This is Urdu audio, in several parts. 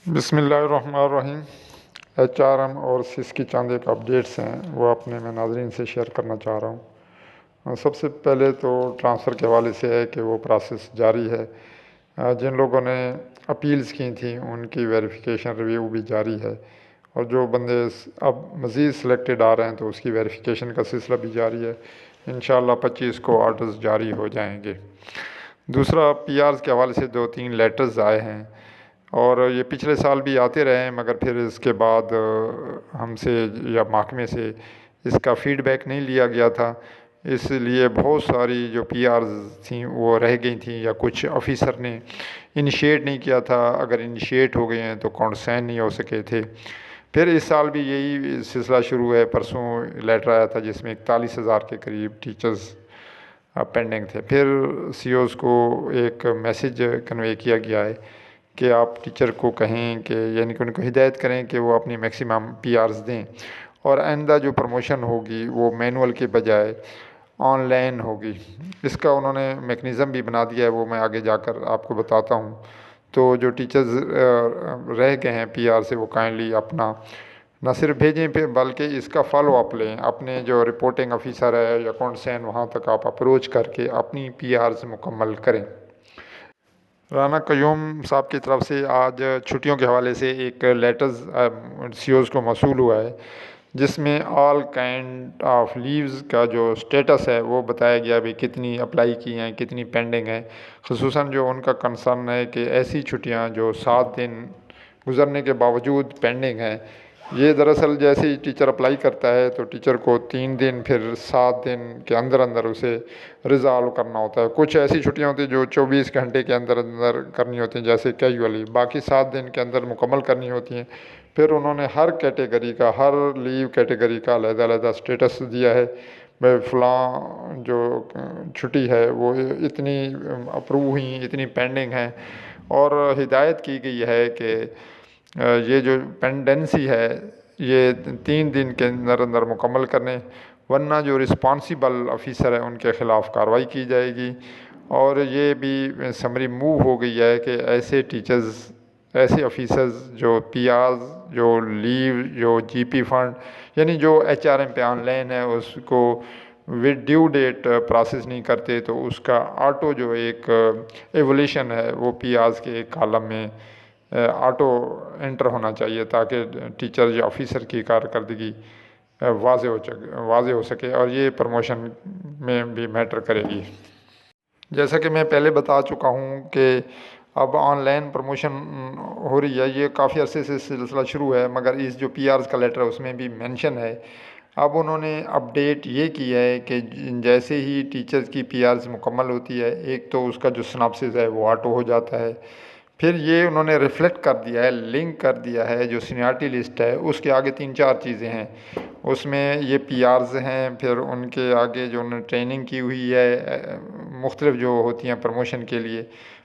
بسم اللہ الرحمن الرحیم۔ HRM اور سیس کی چاند ایک اپڈیٹس ہیں، وہ اپنے میں ناظرین سے شیئر کرنا چاہ رہا ہوں۔ سب سے پہلے تو ٹرانسفر کے حوالے سے ہے کہ وہ پروسیس جاری ہے۔ جن لوگوں نے اپیلز کی تھیں ان کی ویریفیکیشن ریویو بھی جاری ہے، اور جو بندے اب مزید سلیکٹڈ آ رہے ہیں تو اس کی ویریفیکیشن کا سلسلہ بھی جاری ہے۔ انشاءاللہ 25 کو آرڈرز جاری ہو جائیں گے۔ دوسرا، PRs کے حوالے سے 2-3 لیٹرز آئے ہیں، اور یہ پچھلے سال بھی آتے رہے ہیں، مگر پھر اس کے بعد ہم سے یا محکمے سے اس کا فیڈ بیک نہیں لیا گیا تھا، اس لیے بہت ساری جو PRs تھیں وہ رہ گئی تھیں، یا کچھ آفیسر نے انیشیٹ نہیں کیا تھا، اگر انیشیٹ ہو گئے ہیں تو کانسائن نہیں ہو سکے تھے۔ پھر اس سال بھی یہی سلسلہ شروع ہے۔ پرسوں لیٹر آیا تھا جس میں 41,000 کے قریب ٹیچرز پینڈنگ تھے۔ پھر COs کو ایک میسیج کنوے کیا گیا ہے کہ آپ ٹیچر کو کہیں کہ یعنی کہ ان کو ہدایت کریں کہ وہ اپنی میکسیمم PRs دیں، اور آئندہ جو پروموشن ہوگی وہ مینول کے بجائے آن لائن ہوگی۔ اس کا انہوں نے میکنزم بھی بنا دیا ہے، وہ میں آگے جا کر آپ کو بتاتا ہوں۔ تو جو ٹیچرز رہ گئے ہیں PR سے، وہ کائنڈلی اپنا نہ صرف بھیجیں پہ بلکہ اس کا فالو اپ لیں۔ اپنے جو رپورٹنگ آفیسر ہے یا کونسین، وہاں تک آپ اپروچ کر کے اپنی PRs مکمل کریں۔ رانا قیوم صاحب کی طرف سے آج چھٹیوں کے حوالے سے ایک لیٹرز COs کو موصول ہوا ہے، جس میں آل کائنڈ آف لیوز کا جو سٹیٹس ہے وہ بتایا گیا بھی کتنی اپلائی کی ہیں، کتنی پینڈنگ ہیں۔ خصوصاً جو ان کا کنسرن ہے کہ ایسی چھٹیاں جو 7 دن گزرنے کے باوجود پینڈنگ ہیں، یہ دراصل جیسے ہی ٹیچر اپلائی کرتا ہے تو ٹیچر کو 3 دن پھر 7 دن کے اندر اندر اسے ریزالو کرنا ہوتا ہے۔ کچھ ایسی چھٹیاں ہوتی ہیں جو 24 گھنٹے کے اندر اندر کرنی ہوتی ہیں، جیسے کیجولی، باقی 7 دن کے اندر مکمل کرنی ہوتی ہیں۔ پھر انہوں نے ہر کیٹیگری کا، ہر لیو کیٹیگری کا علیحدہ علیحدہ سٹیٹس دیا ہے، بھائی فلاں جو چھٹی ہے وہ اتنی اپروو ہوئی، اتنی پینڈنگ ہیں، اور ہدایت کی گئی ہے کہ یہ جو پینڈنسی ہے یہ 3 دن کے اندر اندر مکمل کرنے، ورنہ جو رسپانسیبل آفیسر ہیں ان کے خلاف کارروائی کی جائے گی۔ اور یہ بھی سمری موو ہو گئی ہے کہ ایسے ٹیچرز، ایسے آفیسرز جو PRs، جو لیو، جو GP فنڈ، یعنی جو HRM پہ آن لائن ہے، اس کو ود ڈیو ڈیٹ پروسیس نہیں کرتے تو اس کا آٹو جو ایک ایولیشن ہے وہ PRs کے ایک کالم میں آٹو انٹر ہونا چاہیے، تاکہ ٹیچر یا آفیسر کی کارکردگی واضح ہو سکے، اور یہ پروموشن میں بھی میٹر کرے گی۔ جیسا کہ میں پہلے بتا چکا ہوں کہ اب آن لائن پروموشن ہو رہی ہے، یہ کافی عرصے سے سلسلہ شروع ہے، مگر اس جو PRs کا لیٹر ہے اس میں بھی مینشن ہے۔ اب انہوں نے اپڈیٹ یہ کی ہے کہ جیسے ہی ٹیچرز کی PRs مکمل ہوتی ہے، ایک تو اس کا جو سناپسس ہے وہ آٹو ہو جاتا ہے، پھر یہ انہوں نے ریفلیکٹ کر دیا ہے، لنک کر دیا ہے، جو سینیارٹی لسٹ ہے اس کے آگے 3-4 چیزیں ہیں، اس میں یہ PRs ہیں، پھر ان کے آگے جو انہوں نے ٹریننگ کی ہوئی ہے مختلف جو ہوتی ہیں پروموشن کے لیے،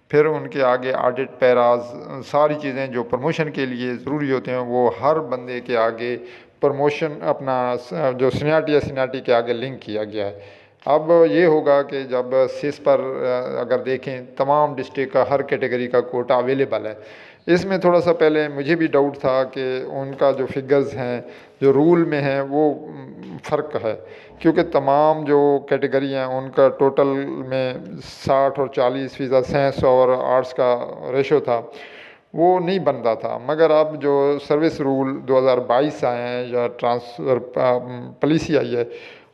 پھر ان کے آگے آڈٹ پیراز، ساری چیزیں جو پروموشن کے لیے ضروری ہوتے ہیں وہ ہر بندے کے آگے پروموشن اپنا جو سینیارٹی کے آگے لنک کیا گیا ہے۔ اب یہ ہوگا کہ جب سیس پر اگر دیکھیں تمام ڈسٹرکٹ کا ہر کیٹیگری کا کوٹا اویلیبل ہے۔ اس میں تھوڑا سا پہلے مجھے بھی ڈاؤٹ تھا کہ ان کا جو فگرز ہیں جو رول میں ہیں وہ فرق ہے، کیونکہ تمام جو کیٹیگری ہیں ان کا ٹوٹل میں 60 اور 40% سائنس اور آرٹس کا ریشو تھا، وہ نہیں بنتا تھا۔ مگر اب جو سروس رول 2022 آئے ہیں یا ٹرانسفر پالیسی آئی ہے،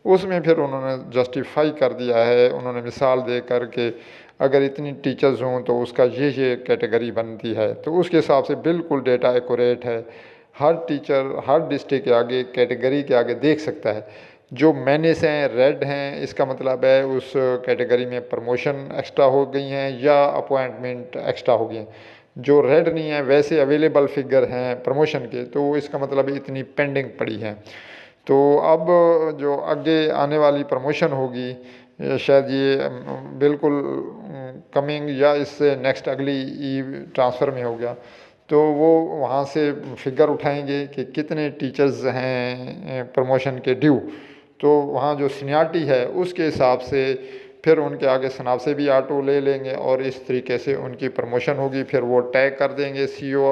اس میں پھر انہوں نے جسٹیفائی کر دیا ہے، انہوں نے مثال دے کر کہ اگر اتنی ٹیچرز ہوں تو اس کا یہ کیٹیگری بنتی ہے، تو اس کے حساب سے بالکل ڈیٹا ایکوریٹ ہے۔ ہر ٹیچر ہر ڈسٹرکٹ کے آگے کیٹیگری کے آگے دیکھ سکتا ہے، جو مینس ہیں، ریڈ ہیں، اس کا مطلب ہے اس کیٹیگری میں پروموشن ایکسٹرا ہو گئی ہیں یا اپوائنٹمنٹ ایکسٹرا ہو گئی ہیں۔ جو ریڈ نہیں ہیں ویسے اویلیبل فگر ہیں پروموشن کے، تو اس کا مطلب اتنی پینڈنگ پڑی ہیں۔ تو اب جو آگے آنے والی پروموشن ہوگی، شاید یہ بالکل کمنگ یا اس سے نیکسٹ اگلی ٹرانسفر میں ہو گیا، تو وہ وہاں سے فگر اٹھائیں گے کہ کتنے ٹیچرز ہیں پروموشن کے ڈیو، تو وہاں جو سینیارٹی ہے اس کے حساب سے پھر ان کے آگے سناب سے بھی آٹو لے لیں گے، اور اس طریقے سے ان کی پروموشن ہوگی۔ پھر وہ ٹیگ کر دیں گے CO